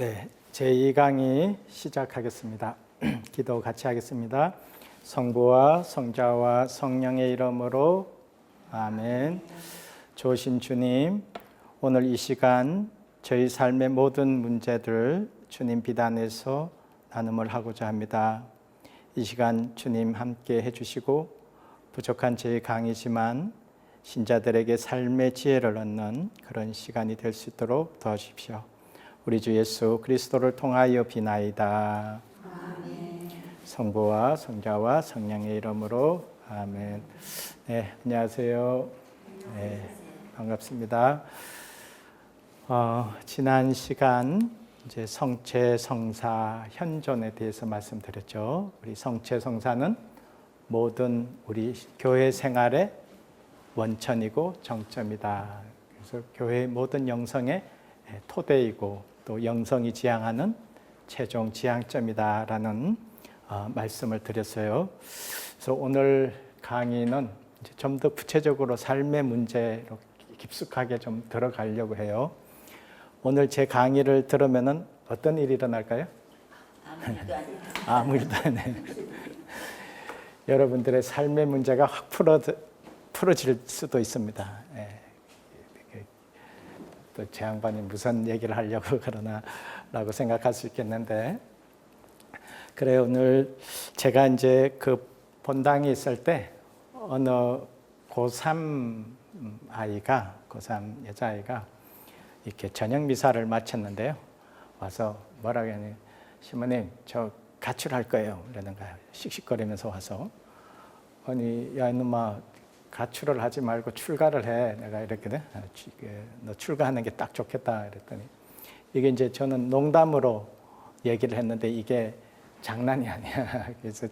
네, 제2강의 시작하겠습니다. 기도 같이 하겠습니다. 성부와 성자와 성령의 이름으로 아멘. 좋으신 주님, 오늘 이 시간 저희 삶의 모든 문제들 주님 비단에서 나눔을 하고자 합니다. 이 시간 주님 함께 해주시고 부족한 제 강의지만 신자들에게 삶의 지혜를 얻는 그런 시간이 될 수 있도록 도와주십시오. 우리 주 예수 그리스도를 통하여 비나이다. 아멘. 성부와 성자와 성령의 이름으로 아멘. 네, 안녕하세요. 네, 반갑습니다. 지난 시간 이제 성체, 성사, 현존에 대해서 말씀드렸죠. 우리 성체, 성사는 모든 우리 교회 생활의 원천이고 정점이다. 그래서 교회의 모든 영성의 토대이고 또 영성이 지향하는 최종 지향점이다라는 말씀을 드렸어요. 그래서 오늘 강의는 좀 더 구체적으로 삶의 문제로 깊숙하게 좀 들어가려고 해요. 오늘 제 강의를 들으면은 어떤 일이 일어날까요? 아무 일도 안 해요. 여러분들의 삶의 문제가 확 풀어질 수도 있습니다. 또 제 양반이 무슨 얘기를 하려고 그러나라고 생각할 수 있겠는데, 그래 오늘 제가 이제 그 본당에 있을 때 어느 고3 아이가, 고3 여자아이가 이렇게 저녁 미사를 마쳤는데요. 와서 뭐라고 하냐면, 시모님 저 가출할 거예요. 이러는 거예요. 씩씩거리면서 와서. 아니 야 이놈아, 가출을 하지 말고 출가를 해. 내가 이렇게 너 출가하는 게 딱 좋겠다 이랬더니, 이게 이제 저는 농담으로 얘기를 했는데 이게 장난이 아니야. 그래서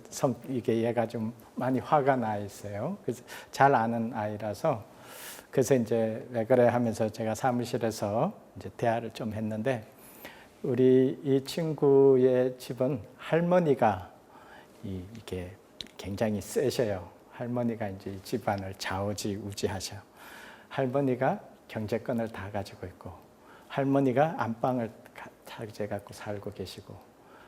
이게 얘가 좀 많이 화가 나 있어요. 그래서 잘 아는 아이라서, 그래서 이제 왜 그래 하면서 제가 사무실에서 이제 대화를 좀 했는데, 우리 이 친구의 집은 할머니가 이게 굉장히 세셔요. 할머니가 이제 이 집안을 좌우지우지하셔. 할머니가 경제권을 다 가지고 있고, 할머니가 안방을 자재 갖고 살고 계시고,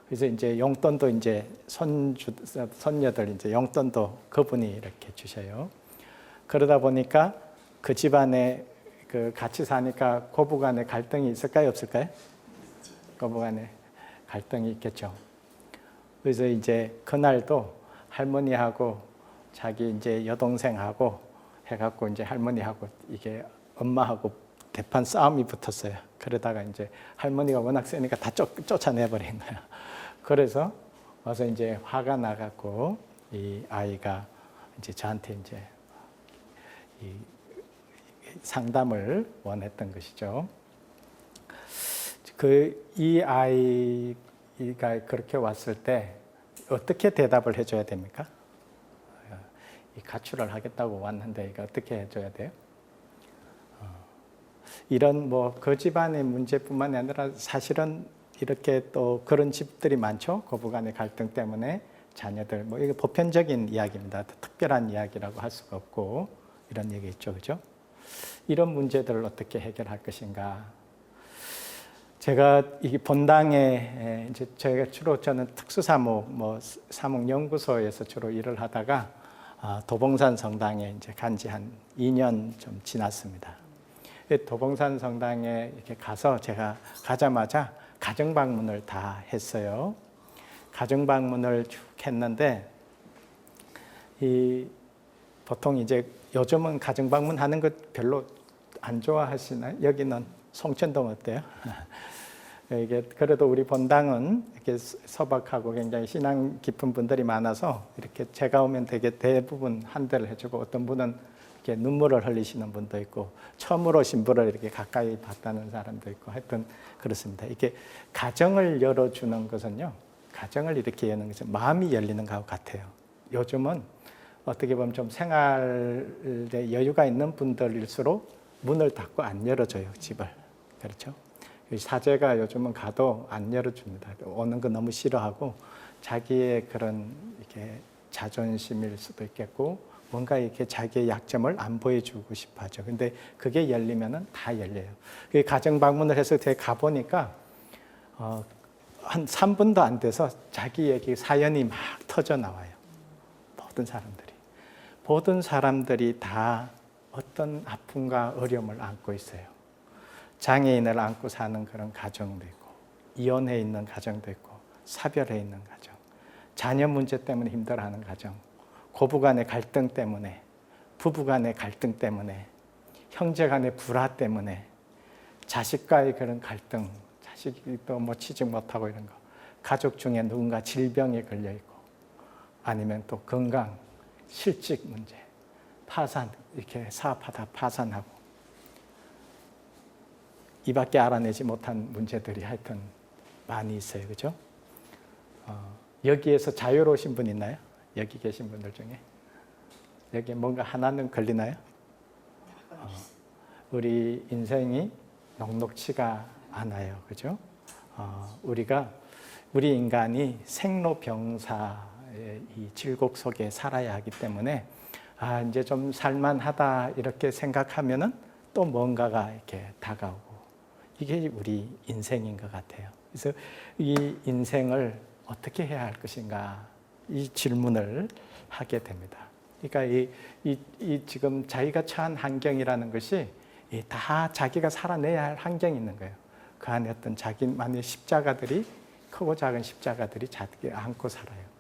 그래서 이제 용돈도 이제 손녀들 이제 용돈도 그분이 이렇게 주셔요. 그러다 보니까 그 집안에 그 같이 사니까 고부간에 갈등이 있을까요, 없을까요? 고부간에 갈등이 있겠죠. 그래서 이제 그날도 할머니하고 자기 이제 여동생하고 해갖고 이제 할머니하고 이게 엄마하고 대판 싸움이 붙었어요. 그러다가 이제 할머니가 워낙 세니까 다 쫓아내버린 거야. 그래서 와서 이제 화가 나갖고 이 아이가 이제 저한테 이제 이 상담을 원했던 것이죠. 이 아이가 그렇게 왔을 때 어떻게 대답을 해줘야 됩니까? 이 가출을 하겠다고 왔는데 이거 어떻게 해줘야 돼요? 이런 뭐 그 집안의 문제뿐만 아니라 사실은 이렇게 또 그런 집들이 많죠. 고부간의 갈등 때문에 자녀들, 뭐 이게 보편적인 이야기입니다. 특별한 이야기라고 할 수가 없고 이런 얘기 있죠, 그죠? 이런 문제들을 어떻게 해결할 것인가? 제가 이 본당에 이제 저는 특수사목, 뭐 사목연구소에서 주로 일을 하다가 도봉산 성당에 이제 간지 한 2년 좀 지났습니다. 도봉산 성당에 이렇게 가서 제가 가자마자 가정 방문을 다 했어요. 가정 방문을 쭉 했는데, 보통 이제 요즘은 가정 방문하는 것 별로 안 좋아하시나요? 여기는 송천동 어때요? 이게 그래도 우리 본당은 이렇게 소박하고 굉장히 신앙 깊은 분들이 많아서 이렇게 제가 오면 되게 대부분 환대를 해주고, 어떤 분은 이렇게 눈물을 흘리시는 분도 있고, 처음으로 신부를 이렇게 가까이 봤다는 사람도 있고, 하여튼 그렇습니다. 이게 가정을 열어주는 것은요, 가정을 이렇게 여는 것은 마음이 열리는 것 같아요. 요즘은 어떻게 보면 좀 생활에 여유가 있는 분들일수록 문을 닫고 안 열어줘요, 집을. 그렇죠? 사제가 요즘은 가도 안 열어줍니다. 오는 거 너무 싫어하고, 자기의 그런 이렇게 자존심일 수도 있겠고, 뭔가 이렇게 자기의 약점을 안 보여주고 싶어 하죠. 근데 그게 열리면은 다 열려요. 가정 방문을 해서 제가 가보니까 한 3분도 안 돼서 자기 얘기 사연이 막 터져 나와요. 모든 사람들이 다 어떤 아픔과 어려움을 안고 있어요. 장애인을 안고 사는 그런 가정도 있고, 이혼해 있는 가정도 있고, 사별해 있는 가정, 자녀 문제 때문에 힘들어하는 가정, 고부 간의 갈등 때문에, 부부 간의 갈등 때문에, 형제 간의 불화 때문에, 자식과의 그런 갈등, 자식이 또 뭐 취직 못하고 이런 거, 가족 중에 누군가 질병에 걸려 있고, 아니면 또 건강, 실직 문제, 파산, 이렇게 사업하다 파산하고, 이밖에 알아내지 못한 문제들이 하여튼 많이 있어요. 그죠? 여기에서 자유로우신 분 있나요? 여기 계신 분들 중에? 여기 뭔가 하나는 걸리나요? 우리 인생이 녹록치가 않아요. 그죠? 우리 인간이 생로병사의 이 질곡 속에 살아야 하기 때문에, 이제 좀 살만하다 이렇게 생각하면은 또 뭔가가 이렇게 다가오고, 이게 우리 인생인 것 같아요. 그래서 이 인생을 어떻게 해야 할 것인가, 이 질문을 하게 됩니다. 그러니까 이 지금 자기가 처한 환경이라는 것이 다 자기가 살아내야 할 환경이 있는 거예요. 그 안에 어떤 자기만의 십자가들이, 크고 작은 십자가들이 자기 안고 살아요.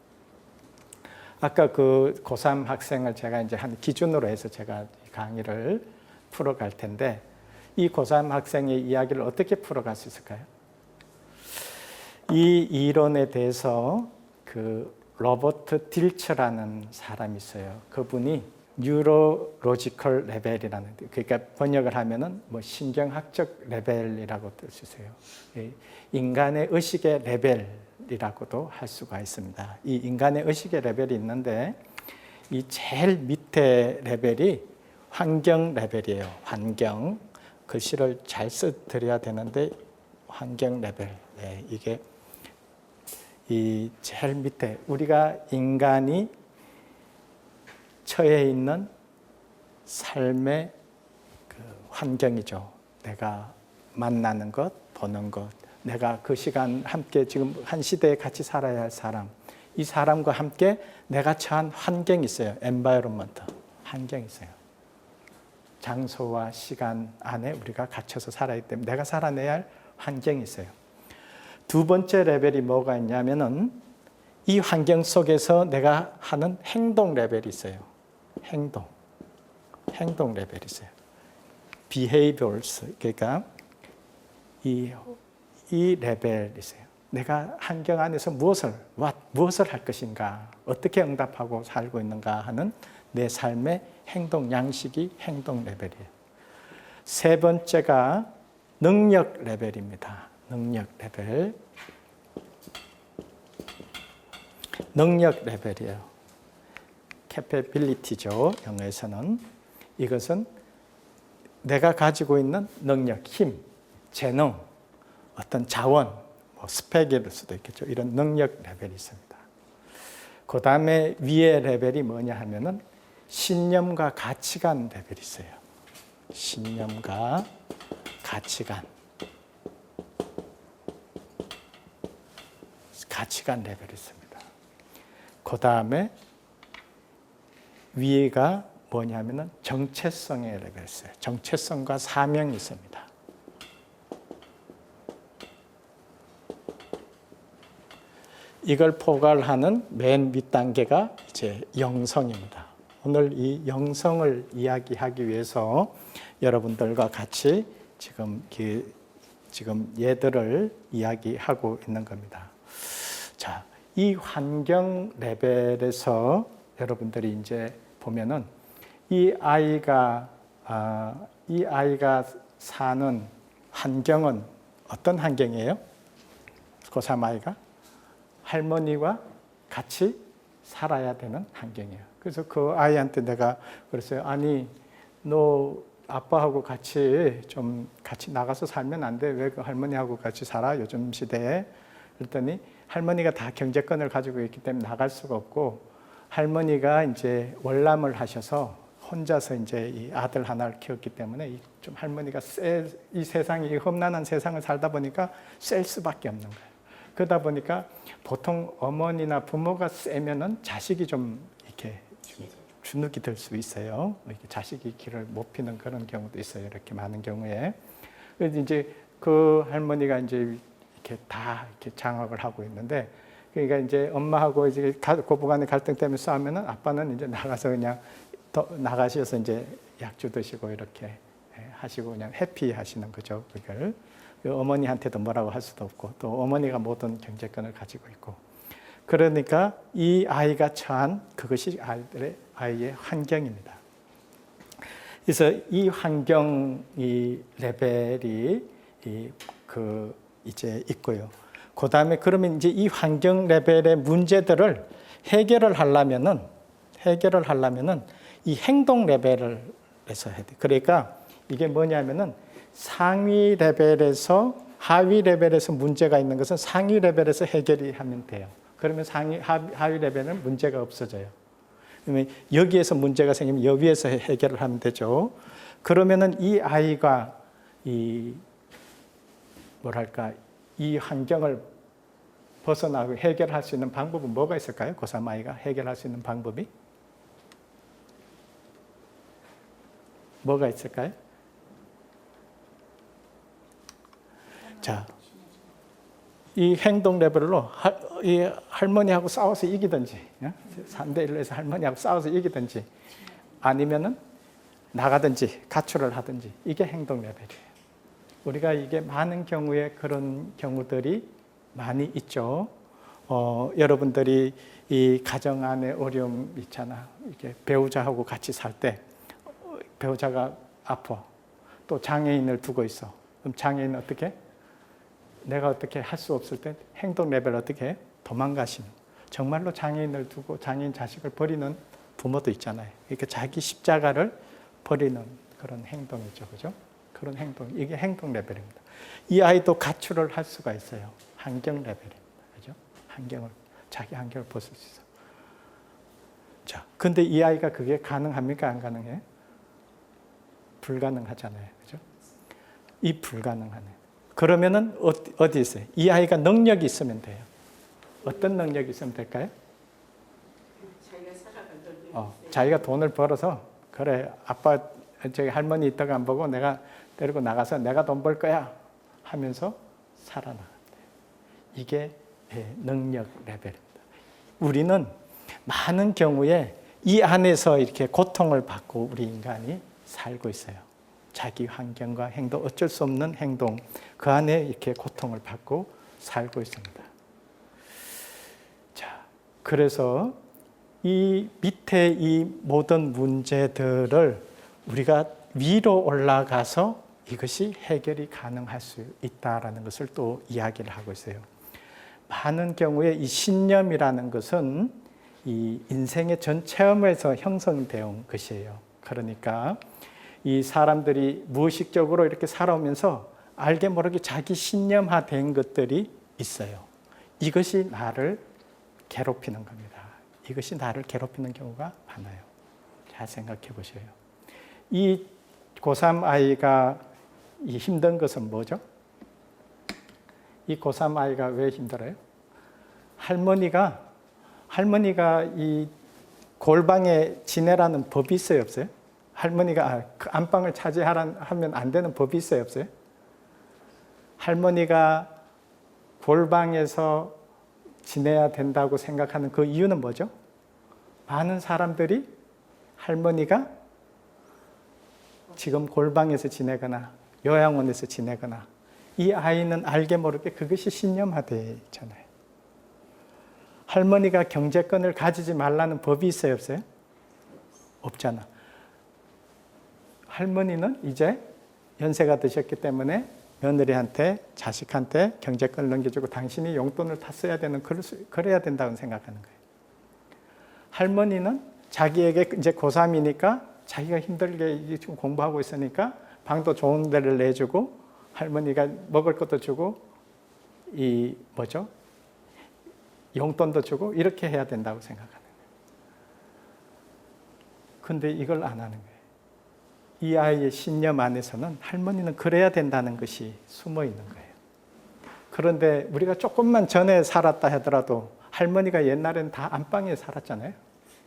아까 그 고3 학생을 제가 이제 한 기준으로 해서 제가 강의를 풀어갈 텐데, 이 고3 학생의 이야기를 어떻게 풀어갈 수 있을까요? 이 이론에 대해서 그 로버트 딜처라는 사람이 있어요. 그분이 뉴로로지컬 레벨이라는, 그러니까 번역을 하면은 뭐 신경학적 레벨이라고 뜰 수 있어요. 인간의 의식의 레벨이라고도 할 수가 있습니다. 이 인간의 의식의 레벨이 있는데, 이 제일 밑에 레벨이 환경 레벨이에요. 환경. 글씨를 잘 써드려야 되는데, 환경 레벨. 이게 이 제일 밑에 우리가 인간이 처해 있는 삶의 그 환경이죠. 내가 만나는 것, 보는 것, 내가 그 시간 함께 지금 한 시대에 같이 살아야 할 사람, 이 사람과 함께 내가 처한 환경이 있어요. environment, 환경이 있어요. 장소와 시간 안에 우리가 갇혀서 살아야 때문에 내가 살아내야 할 환경이 있어요. 두 번째 레벨이 뭐가 있냐면은, 이 환경 속에서 내가 하는 행동 레벨이 있어요. 행동 레벨이 있어요. behaviors, 그러니까 이 레벨이 있어요. 내가 환경 안에서 무엇을 할 것인가, 어떻게 응답하고 살고 있는가 하는 내 삶의 행동 양식이 행동 레벨이에요. 세 번째가 능력 레벨입니다. 능력 레벨이에요. capability죠. 영어에서는. 이것은 내가 가지고 있는 능력, 힘, 재능, 어떤 자원, 스펙일 수도 있겠죠. 이런 능력 레벨이 있습니다. 그 다음에 위의 레벨이 뭐냐 하면은 신념과 가치관 레벨이 있어요. 신념과 가치관 레벨이 있습니다. 그 다음에 위가 뭐냐면은 정체성의 레벨이 있어요. 정체성과 사명이 있습니다. 이걸 포괄하는 맨 밑단계가 이제 영성입니다. 오늘 이 영성을 이야기하기 위해서 여러분들과 같이 지금 얘들을 이야기하고 있는 겁니다. 자, 이 환경 레벨에서 여러분들이 이제 보면은 이 아이가 사는 환경은 어떤 환경이에요? 고3 아이가 할머니와 같이 살아야 되는 환경이에요. 그래서 그 아이한테 내가 그랬어요. 아니, 너 아빠하고 같이 나가서 살면 안 돼? 왜 그 할머니하고 같이 살아? 요즘 시대에. 그랬더니 할머니가 다 경제권을 가지고 있기 때문에 나갈 수가 없고, 할머니가 이제 월남을 하셔서 혼자서 이제 이 아들 하나를 키웠기 때문에 좀 할머니가 이 세상이 이 험난한 세상을 살다 보니까 셀 수밖에 없는 거예요. 그러다 보니까 보통 어머니나 부모가 세면은 자식이 좀 이렇게 주눅이 들 수 있어요. 이렇게 자식이 길을 못 피는 그런 경우도 있어요. 이렇게 많은 경우에. 그래서 이제 그 할머니가 이제 이렇게 다 이렇게 장악을 하고 있는데, 그러니까 이제 엄마하고 이제 고부간의 갈등 때문에 싸우면은 아빠는 이제 나가서 그냥 나가셔서 이제 약주 드시고 이렇게 하시고 그냥 해피 하시는 거죠. 그걸 어머니한테도 뭐라고 할 수도 없고, 또 어머니가 모든 경제권을 가지고 있고, 그러니까 이 아이가 처한 그것이 아이의 환경입니다. 그래서 이 환경 이 레벨이 이제 있고요. 그 다음에 그러면 이제 이 환경 레벨의 문제들을 해결을 하려면은 이 행동 레벨에서 해야 돼. 그러니까 이게 뭐냐면은 상위 레벨에서 하위 레벨에서 문제가 있는 것은 상위 레벨에서 해결이 하면 돼요. 그러면 하위 레벨은 문제가 없어져요. 그러면 여기에서 문제가 생기면 여기에서 해결을 하면 되죠. 그러면은 이 아이가 이 환경을 벗어나고 해결할 수 있는 방법은 뭐가 있을까요? 고3 아이가 해결할 수 있는 방법이 뭐가 있을까요? 자, 이 행동 레벨로 이 할머니하고 싸워서 이기든지, 3대1로 해서 할머니하고 싸워서 이기든지, 아니면은 나가든지 가출을 하든지, 이게 행동 레벨이에요. 우리가 이게 많은 경우에 그런 경우들이 많이 있죠. 여러분들이 이 가정 안에 어려움 있잖아. 이게 배우자하고 같이 살 때 배우자가 아파. 또 장애인을 두고 있어. 그럼 장애인은 어떻게? 내가 어떻게 할 수 없을 때 행동 레벨 어떻게? 도망가시는. 정말로 장애인을 두고 장애인 자식을 버리는 부모도 있잖아요. 그러니까 자기 십자가를 버리는 그런 행동이죠. 그죠? 그런 행동. 이게 행동 레벨입니다. 이 아이도 가출을 할 수가 있어요. 환경 레벨입니다. 그죠? 자기 환경을 벗을 수 있어. 자, 근데 이 아이가 그게 가능합니까? 안 가능해? 불가능하잖아요. 그죠? 이 불가능하네. 그러면은 어디 있어요? 이 아이가 능력이 있으면 돼요. 어떤 능력이 있으면 될까요? 자기가 돈을 벌어서, 그래, 아빠, 저기 할머니 있다가 안 보고 내가 데리고 나가서 내가 돈 벌 거야 하면서 살아나간대요. 이게 능력 레벨입니다. 우리는 많은 경우에 이 안에서 이렇게 고통을 받고 우리 인간이 살고 있어요. 자기 환경과 행동, 어쩔 수 없는 행동, 그 안에 이렇게 고통을 받고 살고 있습니다. 자, 그래서 이 밑에 이 모든 문제들을 우리가 위로 올라가서 이것이 해결이 가능할 수 있다라는 것을 또 이야기를 하고 있어요. 많은 경우에 이 신념이라는 것은 이 인생의 전 체험에서 형성되어 것이에요. 그러니까 이 사람들이 무의식적으로 이렇게 살아오면서 알게 모르게 자기 신념화된 것들이 있어요. 이것이 나를 괴롭히는 겁니다. 이것이 나를 괴롭히는 경우가 많아요. 잘 생각해 보세요. 이 고3 아이가 이 힘든 것은 뭐죠? 이 고3 아이가 왜 힘들어요? 할머니가 이 골방에 지내라는 법이 있어요, 없어요? 할머니가 그 안방을 차지하면 안 되는 법이 있어요, 없어요? 할머니가 골방에서 지내야 된다고 생각하는 그 이유는 뭐죠? 많은 사람들이 할머니가 지금 골방에서 지내거나 요양원에서 지내거나, 이 아이는 알게 모르게 그것이 신념화되어 있잖아요. 할머니가 경제권을 가지지 말라는 법이 있어요, 없어요? 없잖아. 할머니는 이제 연세가 드셨기 때문에 며느리한테, 자식한테 경제권을 넘겨주고 당신이 용돈을 다 써야 되는, 그래야 된다고 생각하는 거예요. 할머니는 자기에게 이제 고3이니까 자기가 힘들게 지금 공부하고 있으니까 방도 좋은 데를 내주고 할머니가 먹을 것도 주고 용돈도 주고 이렇게 해야 된다고 생각하는 거예요. 근데 이걸 안 하는 거예요. 이 아이의 신념 안에서는 할머니는 그래야 된다는 것이 숨어 있는 거예요. 그런데 우리가 조금만 전에 살았다 하더라도 할머니가 옛날에는 다 안방에 살았잖아요.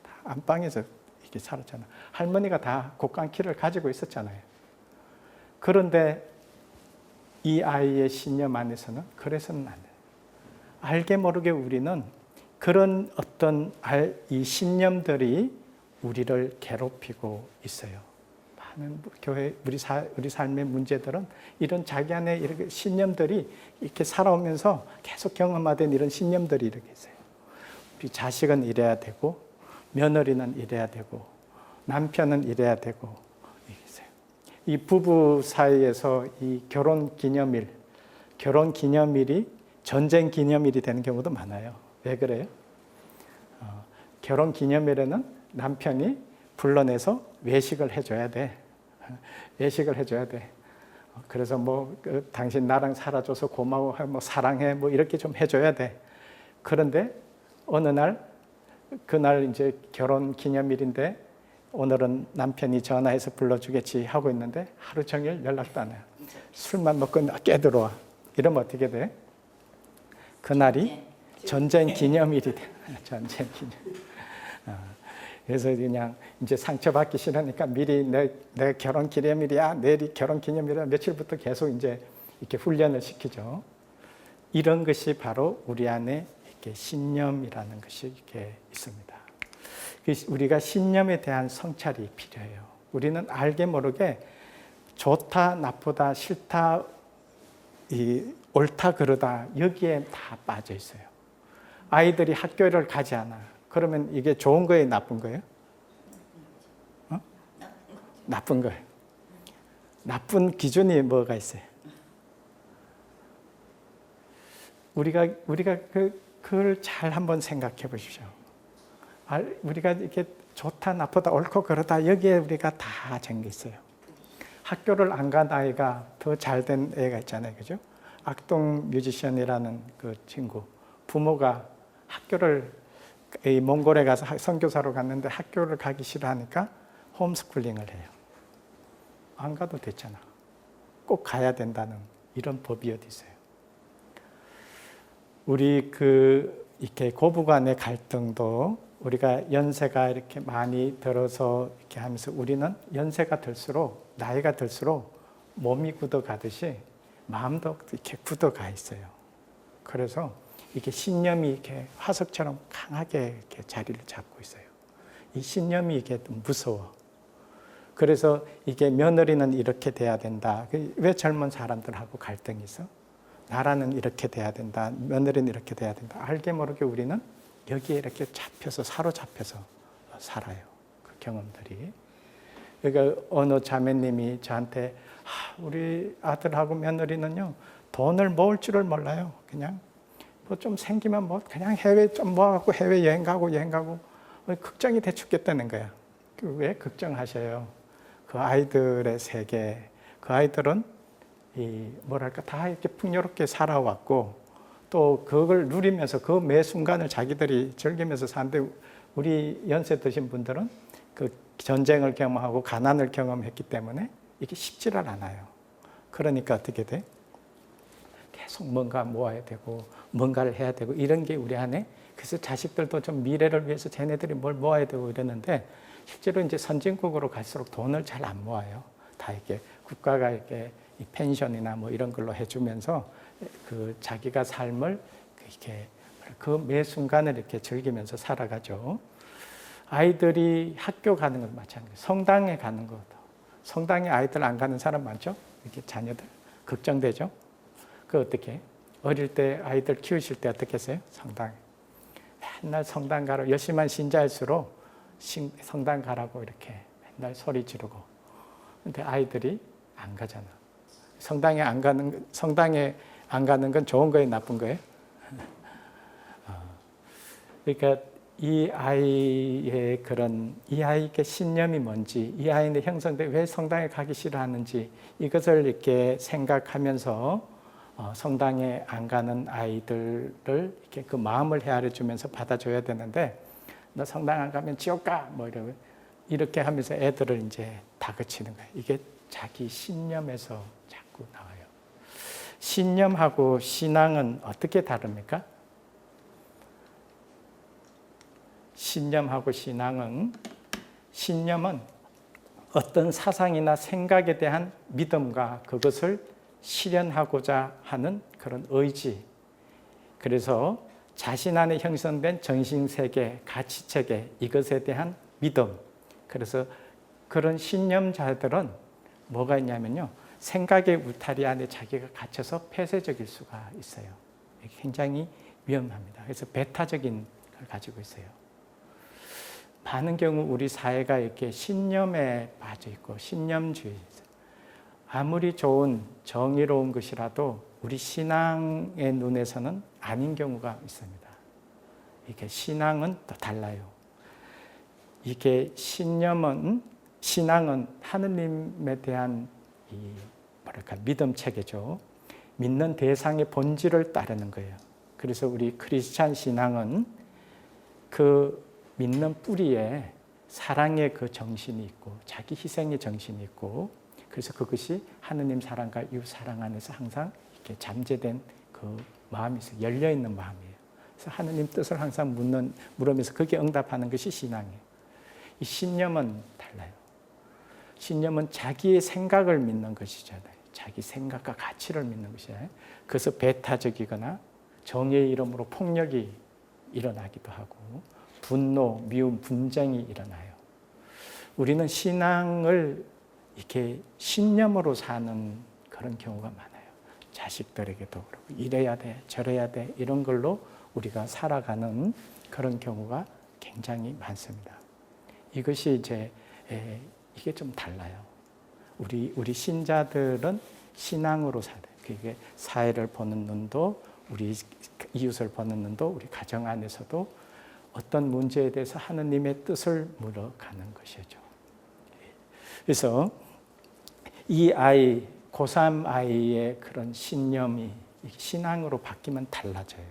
다 안방에서 이렇게 살았잖아요. 할머니가 다 곡간키를 가지고 있었잖아요. 그런데 이 아이의 신념 안에서는 그래서는 안 돼요. 알게 모르게 우리는 그런 어떤 이 신념들이 우리를 괴롭히고 있어요. 많은 교회, 우리 삶의 문제들은 이런 자기 안에 이렇게 신념들이 이렇게 살아오면서 계속 경험하던 이런 신념들이 이렇게 있어요. 우리 자식은 이래야 되고, 며느리는 이래야 되고, 남편은 이래야 되고, 이게 있어요. 이 부부 사이에서 이 결혼 기념일이 전쟁 기념일이 되는 경우도 많아요. 왜 그래요? 결혼 기념일에는 남편이 불러내서 외식을 해줘야 돼. 외식을 해줘야 돼. 그래서 당신 나랑 살아줘서 고마워, 사랑해, 이렇게 좀 해줘야 돼. 그런데 어느 날, 그날 이제 결혼 기념일인데 오늘은 남편이 전화해서 불러주겠지 하고 있는데 하루 종일 연락도 안 해요. 술만 먹고 깨들어와. 이러면 어떻게 돼? 그날이 전쟁 기념일이 돼. 전쟁 기념. 그래서 그냥 이제 상처받기 싫으니까 미리 내 결혼 기념일이야, 내일이 결혼 기념일이야, 며칠부터 계속 이제 이렇게 훈련을 시키죠. 이런 것이 바로 우리 안에 이렇게 신념이라는 것이 이렇게 있습니다. 우리가 신념에 대한 성찰이 필요해요. 우리는 알게 모르게 좋다, 나쁘다, 싫다, 옳다, 그르다 여기에 다 빠져 있어요. 아이들이 학교를 가지 않아. 그러면 이게 좋은 거예요, 나쁜 거예요? 나쁜 거예요. 나쁜 기준이 뭐가 있어요? 우리가 그걸 잘 한번 생각해 보십시오. 우리가 이렇게 좋다, 나쁘다, 옳고 그러다 여기에 우리가 다 잠겨 있어요. 학교를 안 간 아이가 더 잘된 애가 있잖아요, 그죠? 악동 뮤지션이라는 그 친구, 부모가 학교를 몽골에 가서 선교사로 갔는데 학교를 가기 싫어하니까 홈스쿨링을 해요. 안 가도 됐잖아. 꼭 가야 된다는 이런 법이 어디 있어요? 우리 이렇게 고부간의 갈등도 우리가 연세가 이렇게 많이 들어서 이렇게 하면서 우리는 연세가 들수록 나이가 들수록 몸이 굳어가듯이 마음도 이렇게 굳어가 있어요. 그래서 이게 신념이 이렇게 화석처럼 강하게 이렇게 자리를 잡고 있어요. 이 신념이 이게 좀 무서워. 그래서 이게 며느리는 이렇게 돼야 된다. 왜 젊은 사람들하고 갈등이 있어? 나라는 이렇게 돼야 된다. 며느리는 이렇게 돼야 된다. 알게 모르게 우리는 여기에 이렇게 사로잡혀서 살아요. 그 경험들이. 그러니까 어느 자매님이 저한테 우리 아들하고 며느리는요 돈을 모을 줄을 몰라요. 그냥 좀 생기면 그냥 해외 좀 모아갖고 해외 여행 가고 걱정이 돼 죽겠다는 거야. 왜 걱정하셔요? 그 아이들의 세계, 그 아이들은 다 이렇게 풍요롭게 살아왔고 또 그걸 누리면서 그 매 순간을 자기들이 즐기면서 사는데 우리 연세 드신 분들은 그 전쟁을 경험하고 가난을 경험했기 때문에 이게 쉽지를 않아요. 그러니까 어떻게 돼? 계속 뭔가 모아야 되고 뭔가를 해야 되고 이런 게 우리 안에 그래서 자식들도 좀 미래를 위해서 쟤네들이 뭘 모아야 되고 이러는데 실제로 이제 선진국으로 갈수록 돈을 잘 안 모아요. 다 이렇게 국가가 이렇게 펜션이나 이런 걸로 해주면서 그 자기가 삶을 이렇게 그 매 순간을 이렇게 즐기면서 살아가죠. 아이들이 학교 가는 것 마찬가지. 성당에 가는 것도. 성당에 아이들 안 가는 사람 많죠? 이렇게 자녀들 걱정되죠. 그 어떻게? 어릴 때 아이들 키우실 때 어떻게 했어요? 성당. 맨날 성당 가라고 열심한 신자일수록 성당 가라고 이렇게 맨날 소리 지르고. 근데 아이들이 안 가잖아. 성당에 안 가는 건 좋은 거예요, 나쁜 거예요? 그러니까 이 아이의 신념이 뭔지, 이 아이의 형성돼 왜 성당에 가기 싫어하는지 이것을 이렇게 생각하면서 성당에 안 가는 아이들을 이렇게 그 마음을 헤아려 주면서 받아줘야 되는데 너 성당 안 가면 지옥 가! 이러면 이렇게 하면서 애들을 이제 다그치는 거예요. 이게 자기 신념에서 자꾸 나와요. 신념하고 신앙은 어떻게 다릅니까? 신념하고 신앙은, 신념은 어떤 사상이나 생각에 대한 믿음과 그것을 실현하고자 하는 그런 의지. 그래서 자신 안에 형성된 정신세계, 가치체계, 이것에 대한 믿음. 그래서 그런 신념자들은 뭐가 있냐면요, 생각의 울타리 안에 자기가 갇혀서 폐쇄적일 수가 있어요. 굉장히 위험합니다. 그래서 배타적인 걸 가지고 있어요. 많은 경우 우리 사회가 이렇게 신념에 빠져 있고 신념주의, 아무리 좋은 정의로운 것이라도 우리 신앙의 눈에서는 아닌 경우가 있습니다. 이게 신앙은 또 달라요. 이게 신앙은 하느님에 대한 믿음 체계죠. 믿는 대상의 본질을 따르는 거예요. 그래서 우리 크리스찬 신앙은 그 믿는 뿌리에 사랑의 그 정신이 있고 자기 희생의 정신이 있고, 그래서 그것이 하느님 사랑과 이웃 사랑 안에서 항상 이렇게 잠재된 그 마음이 있어요. 열려있는 마음이에요. 그래서 하느님 뜻을 항상 물으면서 거기에 응답하는 것이 신앙이에요. 이 신념은 달라요. 신념은 자기의 생각을 믿는 것이잖아요. 자기 생각과 가치를 믿는 것이잖아요. 그래서 배타적이거나 정의의 이름으로 폭력이 일어나기도 하고 분노, 미움, 분쟁이 일어나요. 우리는 신앙을 이렇게 신념으로 사는 그런 경우가 많아요. 자식들에게도 그렇고 이래야 돼, 저래야 돼, 이런 걸로 우리가 살아가는 그런 경우가 굉장히 많습니다. 이것이 이게 좀 달라요. 우리 신자들은 신앙으로 살아요. 그게 사회를 보는 눈도, 우리 이웃을 보는 눈도, 우리 가정 안에서도 어떤 문제에 대해서 하느님의 뜻을 물어가는 것이죠. 그래서 이 아이, 고3 아이의 그런 신념이 신앙으로 바뀌면 달라져요.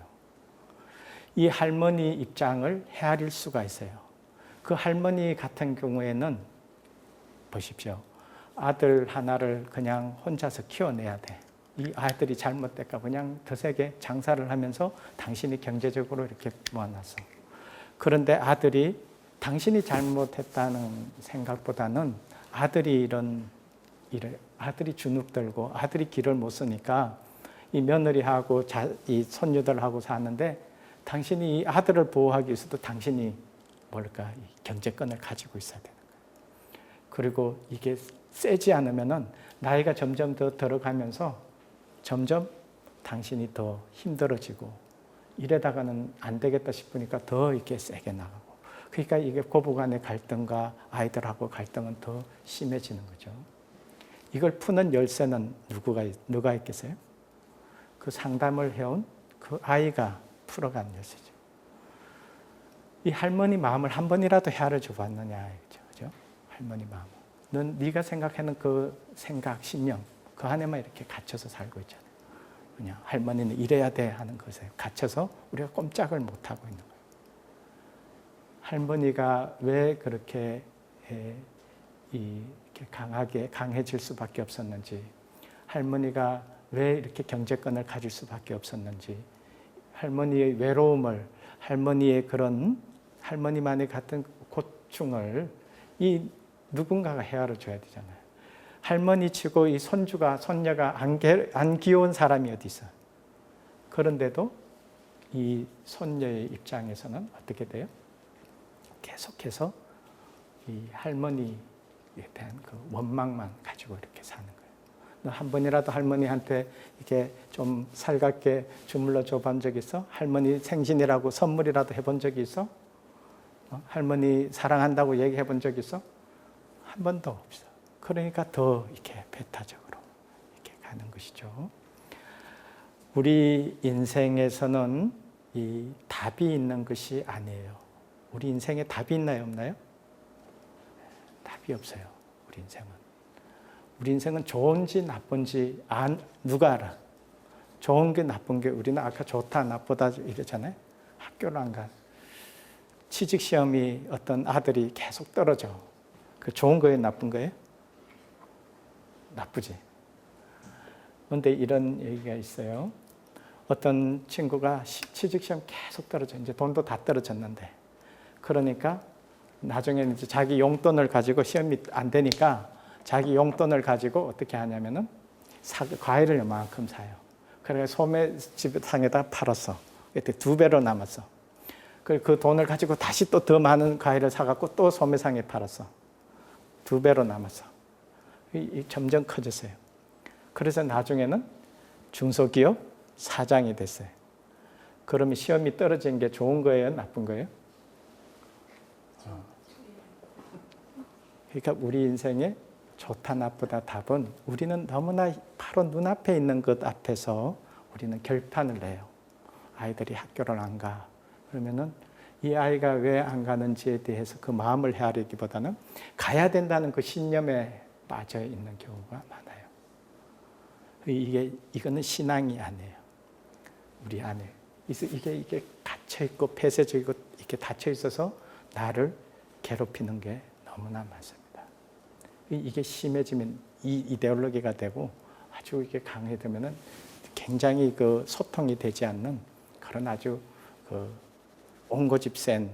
이 할머니 입장을 헤아릴 수가 있어요. 그 할머니 같은 경우에는 보십시오. 아들 하나를 그냥 혼자서 키워내야 돼. 이 아들이 잘못될까 그냥 드세게 장사를 하면서 당신이 경제적으로 이렇게 모아놨어. 그런데 아들이 당신이 잘못했다는 생각보다는 아들이 아들이 주눅들고 아들이 길을 못 쓰니까 이 며느리하고 이 손녀들하고 사는데, 당신이 이 아들을 보호하기 위해서도 당신이 이 경제권을 가지고 있어야 되는 거예요. 그리고 이게 세지 않으면은 나이가 점점 더 들어가면서 점점 당신이 더 힘들어지고, 이래다가는 안 되겠다 싶으니까 더 이렇게 세게 나가고, 그러니까 이게 고부간의 갈등과 아이들하고 갈등은 더 심해지는 거죠. 이걸 푸는 열쇠는 누가 있겠어요? 그 상담을 해온 그 아이가 풀어간 열쇠죠. 이 할머니 마음을 한 번이라도 헤아려 줘봤느냐, 그죠? 할머니 마음. 넌 네가 생각하는 그 생각, 신념, 그 안에만 이렇게 갇혀서 살고 있잖아요. 그냥 할머니는 이래야 돼 하는 것에 갇혀서 우리가 꼼짝을 못 하고 있는 거예요. 할머니가 왜 그렇게 이렇게 강해질 수밖에 없었는지, 할머니가 왜 이렇게 경제권을 가질 수밖에 없었는지, 할머니의 외로움을, 할머니의 그런 할머니만의 같은 고충을 이 누군가가 헤아려 줘야 되잖아요. 할머니 치고 이 손녀가 안 귀여운 사람이 어디 있어? 그런데도 이 손녀의 입장에서는 어떻게 돼요? 계속해서 이 할머니에 대한 그 원망만 가지고 이렇게 사는 거예요. 너 한 번이라도 할머니한테 이렇게 좀 살갑게 주물러 줘본 적 있어? 할머니 생신이라고 선물이라도 해본 적이 있어? 할머니 사랑한다고 얘기해 본 적 있어? 한 번도 없어. 그러니까 더 이렇게 배타적으로 이렇게 가는 것이죠. 우리 인생에서는 이 답이 있는 것이 아니에요. 우리 인생에 답이 있나요, 없나요? 답이 없어요. 우리 인생은. 우리 인생은 좋은지 나쁜지 누가 알아? 좋은 게 나쁜 게, 우리는 아까 좋다 나쁘다 이러잖아요. 학교를 안 가. 취직시험이 어떤 아들이 계속 떨어져. 그 좋은 거예요, 나쁜 거예요? 나쁘지. 그런데 이런 얘기가 있어요. 어떤 친구가 취직시험 계속 떨어져. 이제 돈도 다 떨어졌는데. 그러니까 나중에는 이제 자기 용돈을 가지고 시험이 안 되니까 자기 용돈을 가지고 어떻게 하냐면은 과일을 이만큼 사요. 그래서 소매집상에다 팔았어. 그때 2배로 남았어. 그 돈을 가지고 다시 또 더 많은 과일을 사갖고 또 소매상에 팔았어. 2배로 남았어. 점점 커졌어요. 그래서 나중에는 중소기업 사장이 됐어요. 그러면 시험이 떨어진 게 좋은 거예요? 나쁜 거예요? 그러니까 우리 인생에 좋다 나쁘다 답은 우리는 너무나 바로 눈앞에 있는 것 앞에서 우리는 결판을 내요. 아이들이 학교를 안 가. 그러면은 이 아이가 왜 안 가는지에 대해서 그 마음을 헤아리기보다는 가야 된다는 그 신념에 빠져 있는 경우가 많아요. 이거는 신앙이 아니에요. 우리 안에 이게 갇혀 있고 폐쇄적이고 이렇게 닫혀 있어서 나를 괴롭히는 게 너무나 많습니다. 이게 심해지면 이 이데올로기가 되고 아주 이게 강해지면은 굉장히 그 소통이 되지 않는 그런 아주 그 옹고집센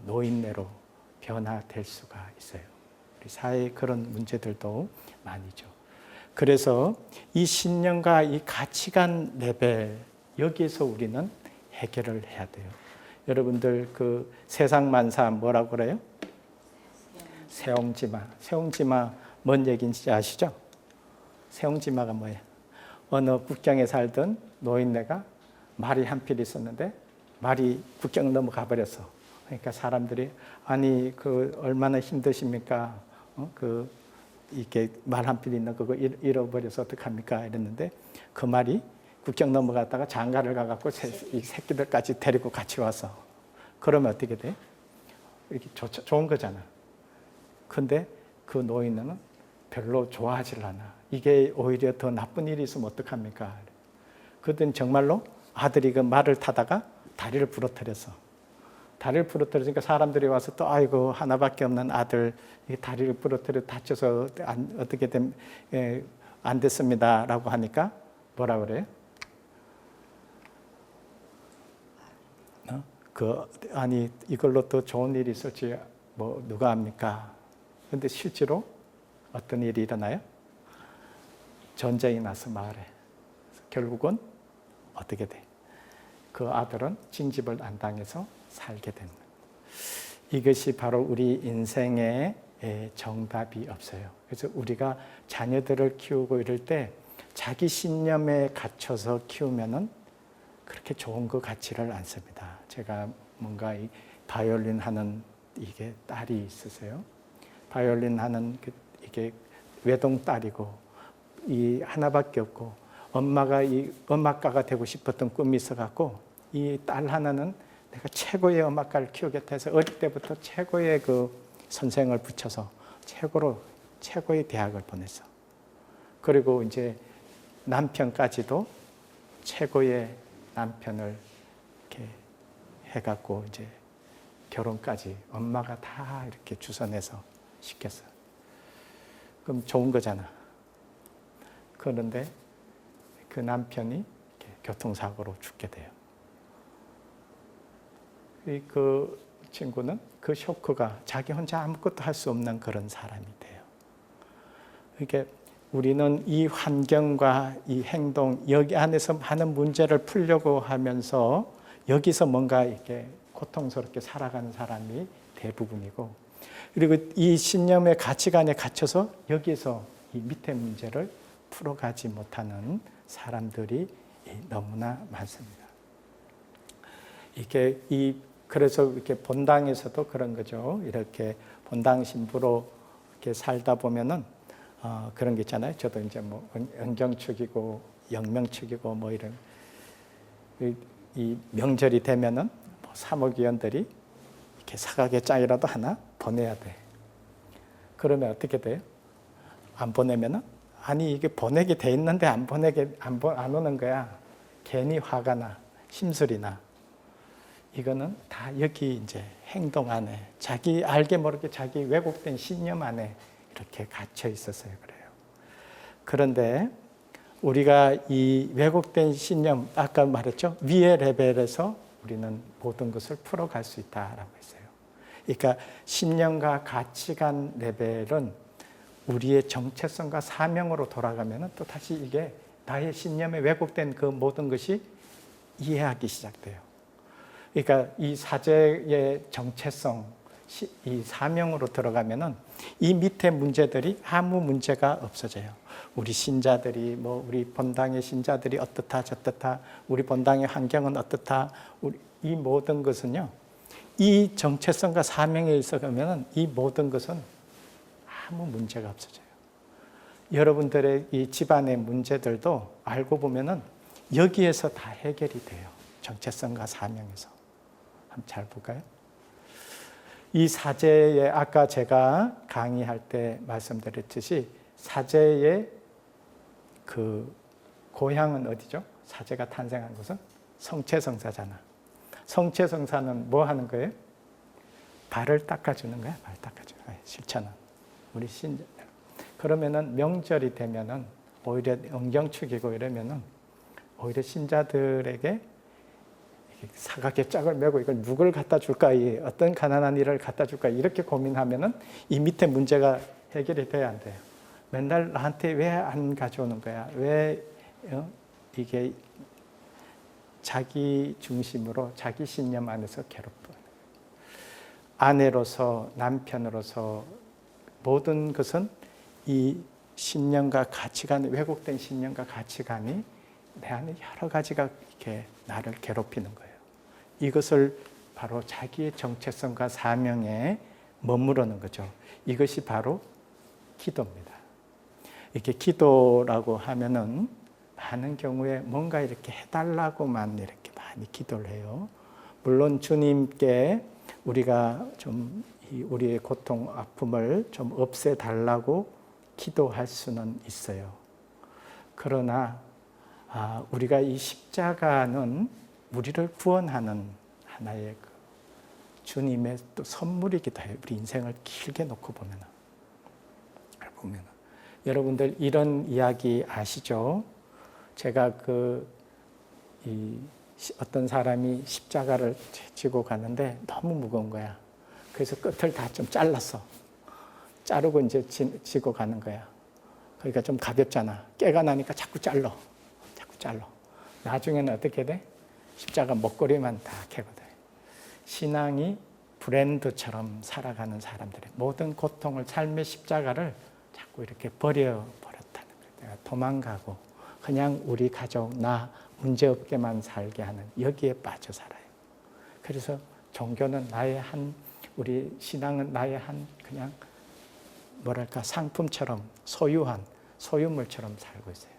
노인네로 변화될 수가 있어요. 우리 사회에 그런 문제들도 많이죠. 그래서 이 신념과 이 가치관 레벨 여기에서 우리는 해결을 해야 돼요. 여러분들 그 세상만사 뭐라고 그래요? 세옹지마. 세옹지마 뭔 얘기인지 아시죠? 세옹지마가 뭐예요? 어느 국경에 살던 노인네가 말이 한 필 있었는데 말이 국경 넘어가 버렸어. 그러니까 사람들이 아니 그 얼마나 힘드십니까? 이게 말 한 필 있는 그거 잃어버려서 어떡합니까? 이랬는데 그 말이 국경 넘어갔다가 장가를 가갖고 이 새끼들까지 데리고 같이 와서 그러면 어떻게 돼? 이렇게 좋은 거잖아. 근데 그 노인은 별로 좋아하질 않아. 이게 오히려 더 나쁜 일이 있으면 어떡합니까? 그땐 정말로 아들이 그 말을 타다가 다리를 부러뜨렸어. 다리를 부러뜨리니까 사람들이 와서 또 아이고 하나밖에 없는 아들 다리를 부러뜨려 다쳐서 어떻게 안 됐습니다라고 하니까 뭐라 그래요? 아니 이걸로 더 좋은 일이 있을지 뭐 누가 합니까? 그런데 실제로 어떤 일이 일어나요? 전쟁이 나서 마을에 결국은 어떻게 돼? 그 아들은 징집을 안 당해서 살게 된 거예요. 이것이 바로 우리 인생에 정답이 없어요. 그래서 우리가 자녀들을 키우고 이럴 때 자기 신념에 갇혀서 키우면은 그렇게 좋은 그 가치를 안 씁니다. 제가 뭔가 이 바이올린 하는 이게 딸이 있으세요. 바이올린 하는 이게 외동 딸이고 이 하나밖에 없고 엄마가 이 음악가가 되고 싶었던 꿈이 있어갖고 이 딸 하나는 내가 최고의 음악가를 키우겠다 해서 어릴 때부터 최고의 그 선생을 붙여서 최고의 대학을 보냈어. 그리고 이제 남편까지도 최고의 남편을 이렇게 해갖고 이제 결혼까지 엄마가 다 이렇게 주선해서 시켰어. 그럼 좋은 거잖아. 그런데 그 남편이 교통사고로 죽게 돼요. 그 친구는 그 쇼크가 자기 혼자 아무것도 할 수 없는 그런 사람이 돼요. 그러니까 우리는 이 환경과 이 행동, 여기 안에서 하는 문제를 풀려고 하면서 여기서 뭔가 이렇게 고통스럽게 살아가는 사람이 대부분이고, 그리고 이 신념의 가치관에 갇혀서 여기에서 이 밑에 문제를 풀어가지 못하는 사람들이 너무나 많습니다. 그래서 이렇게 본당에서도 그런 거죠. 이렇게 본당 신부로 이렇게 살다 보면은 그런 게 있잖아요. 저도 이제 뭐 은경축이고 영명축이고 뭐 이런 이 명절이 되면은 뭐 사목위원들이 이렇게 사각의 짝이라도 하나 보내야 돼. 그러면 어떻게 돼요? 안 보내면은 아니 이게 보내게 돼 있는데 안 오는 거야. 괜히 화가 나, 심술이 나. 이거는 다 여기 이제 행동 안에, 자기 알게 모르게 자기 왜곡된 신념 안에 이렇게 갇혀 있었어요. 그래요. 그런데 우리가 이 왜곡된 신념, 아까 말했죠? 위의 레벨에서 우리는 모든 것을 풀어갈 수 있다라고 했어요. 그러니까 신념과 가치관 레벨은 우리의 정체성과 사명으로 돌아가면 또 다시 이게 나의 신념에 왜곡된 그 모든 것이 이해하기 시작돼요. 그러니까 이 사제의 정체성, 이 사명으로 들어가면은 이 밑에 문제들이 아무 문제가 없어져요. 우리 신자들이 우리 본당의 신자들이 어떻다 저떻다, 우리 본당의 환경은 어떻다, 이 모든 것은요, 이 정체성과 사명에 있어가면은 이 모든 것은 아무 문제가 없어져요. 여러분들의 이 집안의 문제들도 알고 보면은 여기에서 다 해결이 돼요. 정체성과 사명에서. 한번 잘 볼까요? 이 사제의, 아까 제가 강의할 때 말씀드렸듯이 사제의 그 고향은 어디죠? 사제가 탄생한 곳은 성체성사잖아. 성체성사는 뭐 하는 거예요? 발을 닦아주는 거야. 발 닦아주는 거야. 실천은. 우리 신자. 그러면은 명절이 되면은 오히려 은경축이고 이러면은 오히려 신자들에게 사각의 짝을 메고 이걸 누굴 갖다 줄까, 어떤 가난한 일을 갖다 줄까 이렇게 고민하면은 이 밑에 문제가 해결이 돼야 안 돼요. 맨날 나한테 왜 안 가져오는 거야? 왜 이게 자기 중심으로 자기 신념 안에서 괴롭고, 아내로서 남편으로서 모든 것은 이 신념과 가치관, 왜곡된 신념과 가치관이 내 안에 여러 가지가 이렇게 나를 괴롭히는 거예요. 이것을 바로 자기의 정체성과 사명에 머무르는 거죠. 이것이 바로 기도입니다. 이렇게 기도라고 하면은 많은 경우에 뭔가 이렇게 해달라고만 이렇게 많이 기도를 해요. 물론 주님께 우리가 좀 우리의 고통, 아픔을 좀 없애달라고 기도할 수는 있어요. 그러나 우리가 이 십자가는 우리를 구원하는 하나의 주님의 또 선물이기도 해요. 우리 인생을 길게 놓고 보면. 여러분들 이런 이야기 아시죠? 제가 어떤 사람이 십자가를 지고 가는데 너무 무거운 거야. 그래서 끝을 다 좀 잘랐어. 자르고 이제 지고 가는 거야. 그러니까 좀 가볍잖아. 깨가 나니까 자꾸 잘라. 나중에는 어떻게 돼? 십자가 목걸이만 다 캐고 돼. 신앙이 브랜드처럼 살아가는 사람들의 모든 고통을, 삶의 십자가를 자꾸 이렇게 버렸다는 거예요. 내가 도망가고 그냥 우리 가족, 나 문제없게만 살게 하는, 여기에 빠져 살아요. 그래서 종교는 우리 신앙은 나의 그냥 상품처럼 소유물처럼 살고 있어요.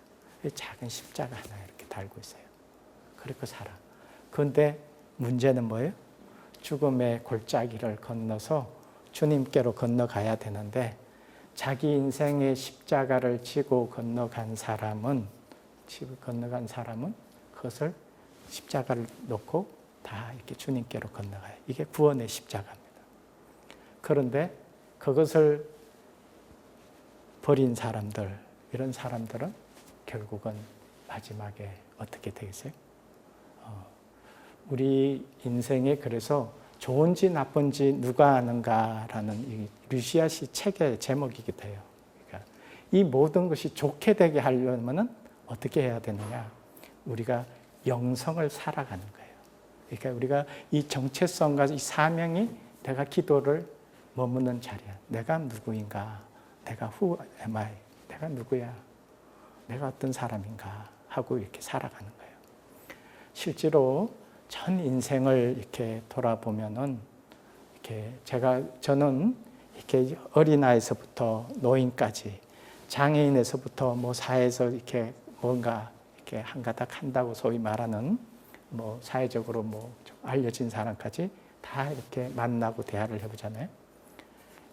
작은 십자가 하나 이렇게 달고 있어요. 그렇게 살아. 그런데 문제는 뭐예요? 죽음의 골짜기를 건너서 주님께로 건너가야 되는데, 자기 인생의 십자가를 지고 건너간 사람은 그것을 십자가를 놓고 다 이렇게 주님께로 건너가요. 이게 구원의 십자가입니다. 그런데 그것을 버린 사람들, 이런 사람들은 결국은 마지막에 어떻게 되겠어요? 우리 인생에 그래서 좋은지 나쁜지 누가 아는가라는 이 루시아 씨 책의 제목이기도 해요. 그러니까 이 모든 것이 좋게 되게 하려면 어떻게 해야 되느냐? 우리가 영성을 살아가는 거예요. 그러니까 우리가 이 정체성과 이 사명이 내가 기도를 머무는 자리야. 내가 누구인가? 내가 who am I? 내가 누구야? 내가 어떤 사람인가? 하고 이렇게 살아가는 거예요. 실제로 전 인생을 이렇게 돌아보면은 저는 이렇게 어린아이에서부터 노인까지, 장애인에서부터 사회에서 이렇게 뭔가 이렇게 한가닥 한다고 소위 말하는 사회적으로 좀 알려진 사람까지 다 이렇게 만나고 대화를 해보잖아요.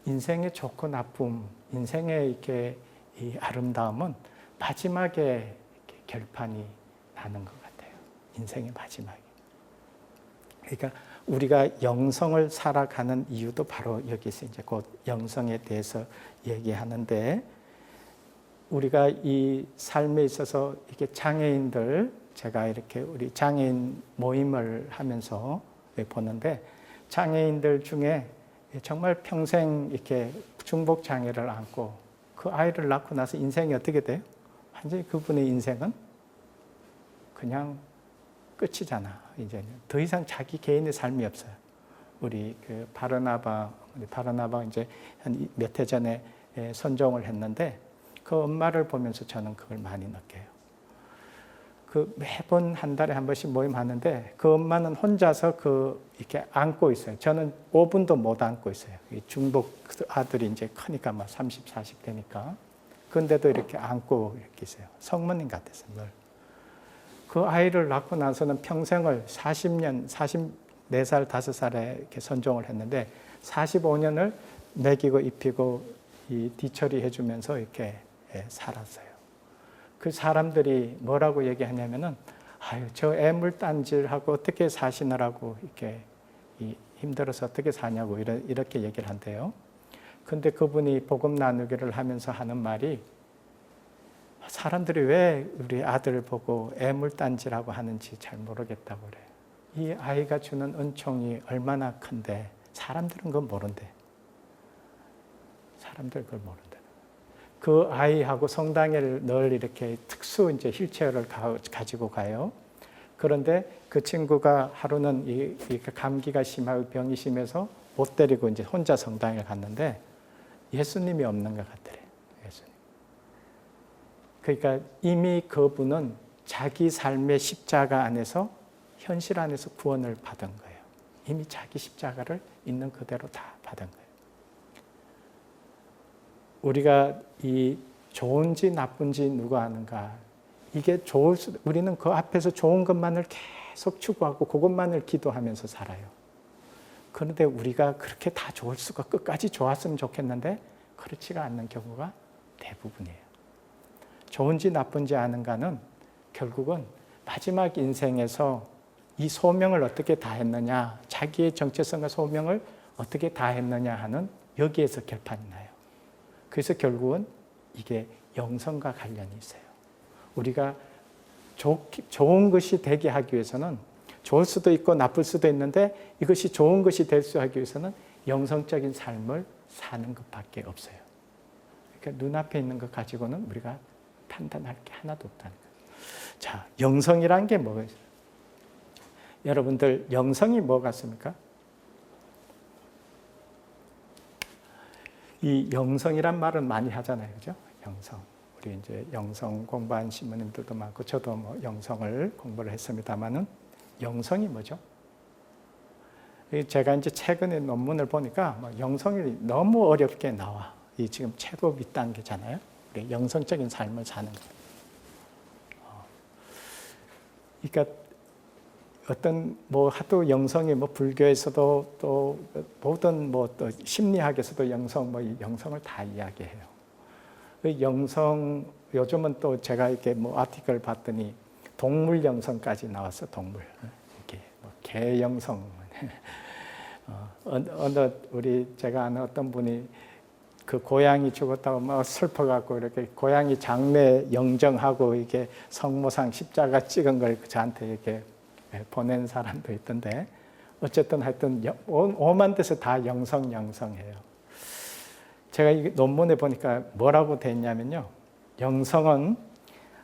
인생의 좋고 나쁨, 인생의 이렇게 이 아름다움은 마지막에 이렇게 결판이 나는 것 같아요. 인생의 마지막에. 그러니까 우리가 영성을 살아가는 이유도 바로 여기서 이제 곧 영성에 대해서 얘기하는데, 우리가 이 삶에 있어서 이렇게 장애인들, 제가 이렇게 우리 장애인 모임을 하면서 보는데, 장애인들 중에 정말 평생 이렇게 중복 장애를 안고 그 아이를 낳고 나서 인생이 어떻게 돼요? 완전히 그분의 인생은 그냥 끝이잖아. 이제는 더 이상 자기 개인의 삶이 없어요. 우리 그 바르나바 이제 한 몇 해 전에 선종을 했는데, 그 엄마를 보면서 저는 그걸 많이 느껴요. 그 매번 한 달에 한 번씩 모임하는데 그 엄마는 혼자서 이렇게 안고 있어요. 저는 5분도 못 안고 있어요. 중복 아들이 이제 크니까 막 30, 40 되니까. 그런데도 이렇게 안고 이렇게 있어요. 성모님 같아서 늘. 그 아이를 낳고 나서는 평생을 40년, 44살, 5살에 이렇게 선종을 했는데 45년을 먹이고 입히고 이 뒤처리 해주면서 이렇게 살았어요. 그 사람들이 뭐라고 얘기하냐면은, 아유, 저 애물단질하고 어떻게 사시느라고 이렇게 힘들어서 어떻게 사냐고 이렇게 얘기를 한대요. 근데 그분이 복음 나누기를 하면서 하는 말이, 사람들이 왜 우리 아들을 보고 애물단지라고 하는지 잘 모르겠다고 그래요. 이 아이가 주는 은총이 얼마나 큰데 사람들은 그걸 모른대. 사람들 그걸 모른대. 그 아이하고 성당에를 늘 이렇게 특수 이제 휠체어를 가지고 가요. 그런데 그 친구가 하루는 이렇게 감기가 심하고 병이 심해서 못 데리고 이제 혼자 성당에 갔는데 예수님이 없는 것 같더래요. 예수님. 그러니까 이미 그분은 자기 삶의 십자가 안에서, 현실 안에서 구원을 받은 거예요. 이미 자기 십자가를 있는 그대로 다 받은 거예요. 우리가 이 좋은지 나쁜지 누가 아는가? 이게 우리는 그 앞에서 좋은 것만을 계속 추구하고 그것만을 기도하면서 살아요. 그런데 우리가 그렇게 다 좋을 수가, 끝까지 좋았으면 좋겠는데 그렇지가 않는 경우가 대부분이에요. 좋은지 나쁜지 아는가는 결국은 마지막 인생에서 이 소명을 어떻게 다했느냐, 자기의 정체성과 소명을 어떻게 다했느냐 하는 여기에서 결판이 나요. 그래서 결국은 이게 영성과 관련이 있어요. 우리가 좋은 것이 되게 하기 위해서는, 좋을 수도 있고 나쁠 수도 있는데 이것이 좋은 것이 될 수 하기 위해서는 영성적인 삶을 사는 것밖에 없어요. 그러니까 눈앞에 있는 것 가지고는 우리가 판단할 게 하나도 없다는 거예요. 자, 영성이란 게 뭐예요? 여러분들 영성이 뭐 같습니까? 이 영성이란 말은 많이 하잖아요, 그죠? 영성. 우리 이제 영성 공부한 신부님들도 많고, 저도 뭐 영성을 공부를 했습니다만은, 영성이 뭐죠? 제가 이제 최근에 논문을 보니까 영성이 너무 어렵게 나와. 이 지금 최고 밑단계잖아요. 우리 영성적인 삶을 사는 거. 그러니까 어떤 하도 영성이 불교에서도 또 모든 또 심리학에서도 영성을 다 이야기해요. 그 영성, 요즘은 또 제가 이렇게 아티클 봤더니 동물 영성까지 나왔어. 동물. 이게 개 영성. 제가 아는 어떤 분이 그 고양이 죽었다고 슬퍼갖고 이렇게 고양이 장례 영정하고 이게 성모상 십자가 찍은 걸 저한테 이렇게 보낸 사람도 있던데, 어쨌든 하여튼 오만 데서 다 영성해요. 제가 이 논문에 보니까 뭐라고 돼 있냐면요, 영성은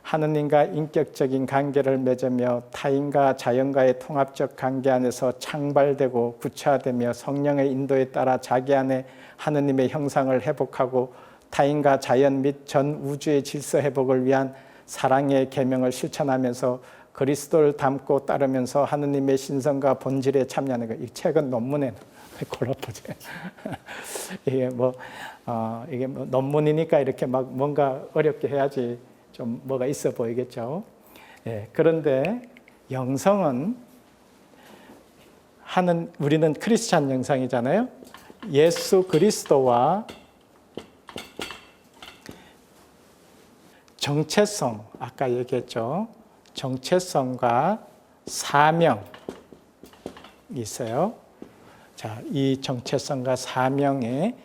하느님과 인격적인 관계를 맺으며 타인과 자연과의 통합적 관계 안에서 창발되고 구체화되며 성령의 인도에 따라 자기 안에 하느님의 형상을 회복하고 타인과 자연 및 전 우주의 질서 회복을 위한 사랑의 계명을 실천하면서 그리스도를 닮고 따르면서 하느님의 신성과 본질에 참여하는 것. 이 책은 논문에 골라보죠. 이게 이게 논문이니까 이렇게 뭔가 어렵게 해야지 좀 뭐가 있어 보이겠죠. 예, 그런데 영성은 우리는 크리스찬 영성이잖아요. 예수 그리스도와 정체성, 아까 얘기했죠. 정체성과 사명, 있어요. 자, 이 정체성과 사명에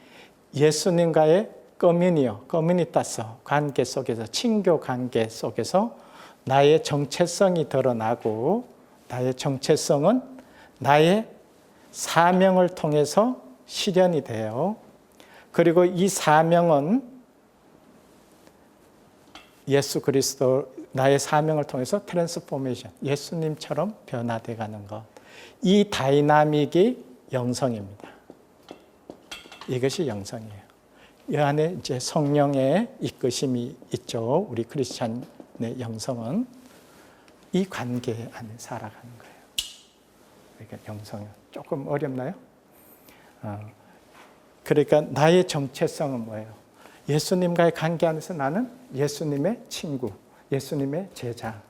예수님과의 커뮤니타스 관계 속에서, 친교 관계 속에서 나의 정체성이 드러나고, 나의 정체성은 나의 사명을 통해서 실현이 돼요. 그리고 이 사명은 예수 그리스도, 나의 사명을 통해서 트랜스포메이션, 예수님처럼 변화돼 가는 것. 이 다이나믹이 영성입니다. 이것이 영성이에요. 이 안에 이제 성령의 이끄심이 있죠. 우리 크리스찬의 영성은 이 관계 안에 살아가는 거예요. 그러니까 영성은 조금 어렵나요? 그러니까 나의 정체성은 뭐예요? 예수님과의 관계 안에서 나는 예수님의 친구, 예수님의 제자.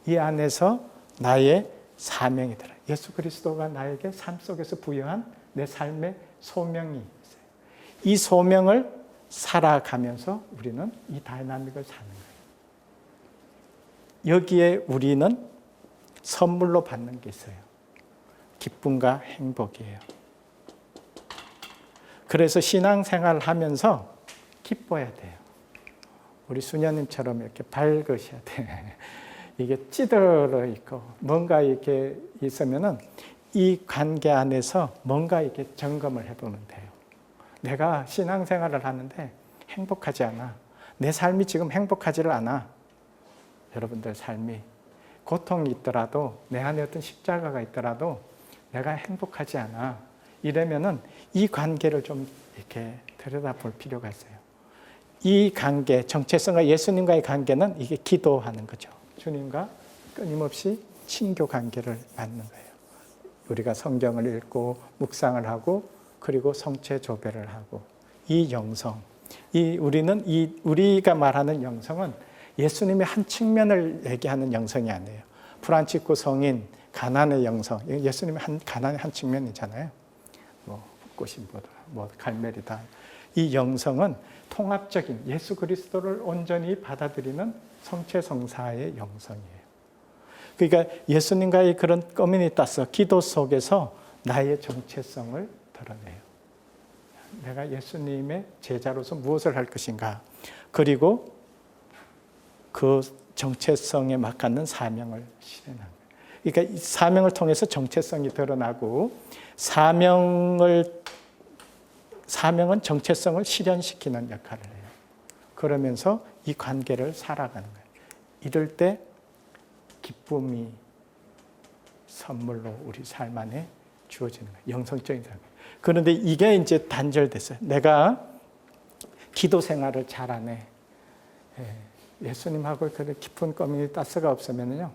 이 안에서 나의 사명이 들어요. 예수 그리스도가 나에게 삶 속에서 부여한 내 삶의 소명이 있어요. 이 소명을 살아가면서 우리는 이 다이나믹을 사는 거예요. 여기에 우리는 선물로 받는 게 있어요. 기쁨과 행복이에요. 그래서 신앙생활을 하면서 기뻐야 돼요. 우리 수녀님처럼 이렇게 밝으셔야 돼요. 이게 찌들어 있고 뭔가 이렇게 있으면은 이 관계 안에서 뭔가 이렇게 점검을 해보면 돼요. 내가 신앙생활을 하는데 행복하지 않아. 내 삶이 지금 행복하지를 않아. 여러분들 삶이 고통이 있더라도, 내 안에 어떤 십자가가 있더라도 내가 행복하지 않아. 이러면은 이 관계를 좀 이렇게 들여다볼 필요가 있어요. 이 관계, 정체성과 예수님과의 관계는 이게 기도하는 거죠. 주님과 끊임없이 친교 관계를 갖는 거예요. 우리가 성경을 읽고 묵상을 하고 그리고 성체 조배를 하고, 이 영성, 우리가 말하는 영성은 예수님의 한 측면을 얘기하는 영성이 아니에요. 프란치스코 성인 가난의 영성, 예수님의 가난의 한 측면이잖아요. 꽃이 갈멜이다. 이 영성은 통합적인 예수 그리스도를 온전히 받아들이는 성체성사의 영성이에요. 그러니까 예수님과의 그런 커뮤니타스, 기도 속에서 나의 정체성을 드러내요. 내가 예수님의 제자로서 무엇을 할 것인가, 그리고 그 정체성에 맞는 사명을 실현하는 거예요. 그러니까 이 사명을 통해서 정체성이 드러나고, 사명은 정체성을 실현시키는 역할을 해요. 그러면서 이 관계를 살아가는 거예요. 이럴 때 기쁨이 선물로 우리 삶 안에 주어지는 거예요. 영성적인 삶. 그런데 이게 이제 단절됐어요. 내가 기도 생활을 잘 안 해. 예수님하고 그런 깊은 커뮤니타스가 없으면요.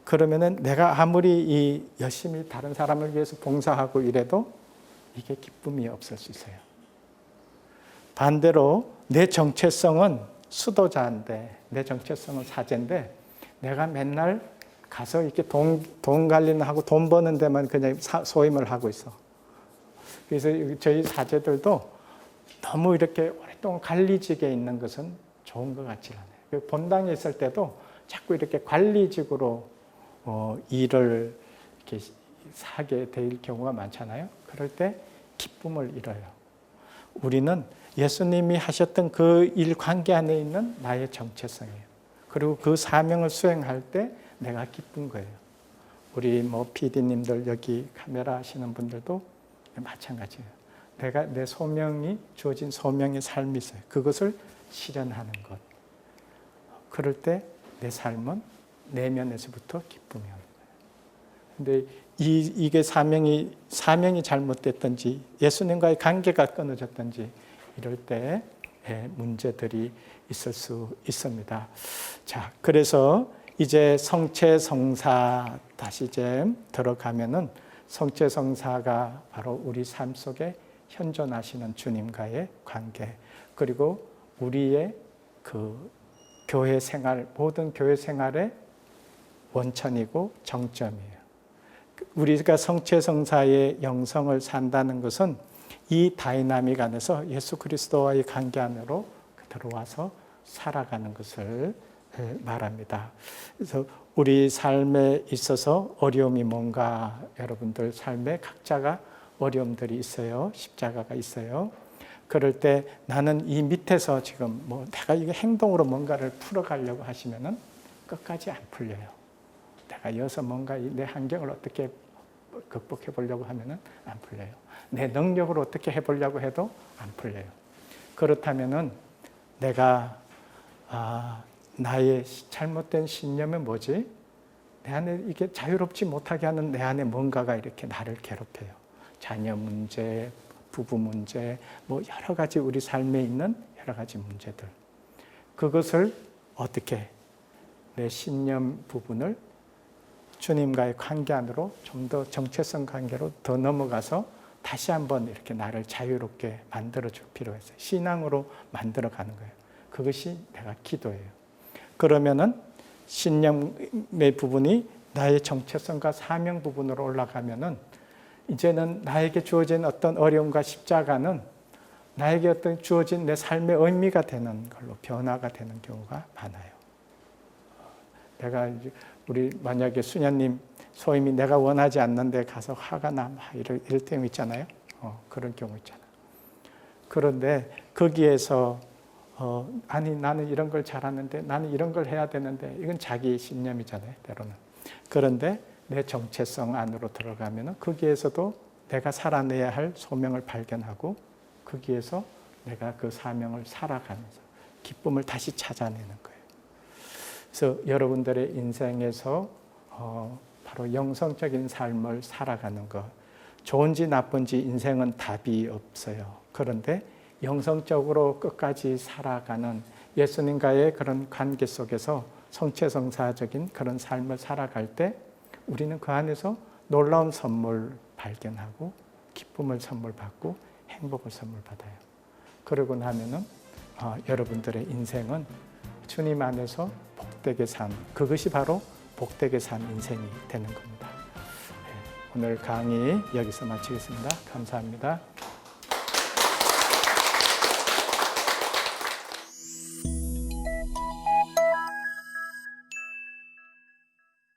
그러면은 내가 아무리 열심히 다른 사람을 위해서 봉사하고 이래도 이게 기쁨이 없을 수 있어요. 반대로 내 정체성은 수도자인데, 내 정체성은 사제인데, 내가 맨날 가서 이렇게 돈 관리는 하고 돈 버는 데만 그냥 소임을 하고 있어. 그래서 저희 사제들도 너무 이렇게 오랫동안 관리직에 있는 것은 좋은 것 같지 않아요. 본당에 있을 때도 자꾸 이렇게 관리직으로 일을 이렇게 하게 될 경우가 많잖아요. 그럴 때 기쁨을 잃어요. 우리는 예수님이 하셨던 그 일 관계 안에 있는 나의 정체성이에요. 그리고 그 사명을 수행할 때 내가 기쁜 거예요. 우리 PD님들 여기 카메라 하시는 분들도 마찬가지예요. 내가 내 소명이 주어진 소명의 삶이 있어요. 그것을 실현하는 것. 그럴 때 내 삶은 내면에서부터 기쁨이 오는 거예요. 근데 이게 사명이 잘못됐든지 예수님과의 관계가 끊어졌든지 이럴 때 문제들이 있을 수 있습니다. 자, 그래서 이제 성체성사 다시 이제 들어가면은 성체성사가 바로 우리 삶 속에 현존하시는 주님과의 관계, 그리고 우리의 그 교회 생활, 모든 교회 생활의 원천이고 정점이에요. 우리가 성체성사의 영성을 산다는 것은 이 다이나믹 안에서 예수 그리스도와의 관계 안으로 들어와서 살아가는 것을 말합니다. 그래서 우리 삶에 있어서 어려움이 뭔가, 여러분들 삶에 각자가 어려움들이 있어요. 십자가가 있어요. 그럴 때 나는 이 밑에서 지금 뭐 내가 이게 행동으로 뭔가를 풀어가려고 하시면은 끝까지 안 풀려요. 내가 여기서 뭔가 내 환경을 어떻게 극복해 보려고 하면은 안 풀려요. 내 능력으로 어떻게 해보려고 해도 안 풀려요. 그렇다면은 내가 나의 잘못된 신념은 뭐지? 내 안에 이게 자유롭지 못하게 하는 내 안에 뭔가가 이렇게 나를 괴롭혀요. 자녀 문제, 부부 문제, 뭐 여러 가지 우리 삶에 있는 여러 가지 문제들. 그것을 어떻게 내 신념 부분을 주님과의 관계 안으로 좀 더 정체성 관계로 더 넘어가서 다시 한번 이렇게 나를 자유롭게 만들어줄 필요가 있어요. 신앙으로 만들어가는 거예요. 그것이 내가 기도예요. 그러면은 신념의 부분이 나의 정체성과 사명 부분으로 올라가면은 이제는 나에게 주어진 어떤 어려움과 십자가는 나에게 어떤 주어진 내 삶의 의미가 되는 걸로 변화가 되는 경우가 많아요. 우리 만약에 수녀님 소임이 내가 원하지 않는데 가서 화가 나 이럴 때가 있잖아요. 그런 경우 있잖아. 그런데 거기에서 아니 나는 이런 걸 잘하는데 나는 이런 걸 해야 되는데 이건 자기 신념이잖아요. 때로는. 그런데 내 정체성 안으로 들어가면 거기에서도 내가 살아내야 할 소명을 발견하고 거기에서 내가 그 사명을 살아가면서 기쁨을 다시 찾아내는 거예요. 그래서 여러분들의 인생에서 바로 영성적인 삶을 살아가는 것, 좋은지 나쁜지 인생은 답이 없어요. 그런데 영성적으로 끝까지 살아가는 예수님과의 그런 관계 속에서 성체성사적인 그런 삶을 살아갈 때 우리는 그 안에서 놀라운 선물 발견하고 기쁨을 선물 받고 행복을 선물 받아요. 그러고 나면은 여러분들의 인생은 주님 안에서 복되게 산, 그것이 바로 복되게 산 인생이 되는 겁니다. 오늘 강의 여기서 마치겠습니다. 감사합니다.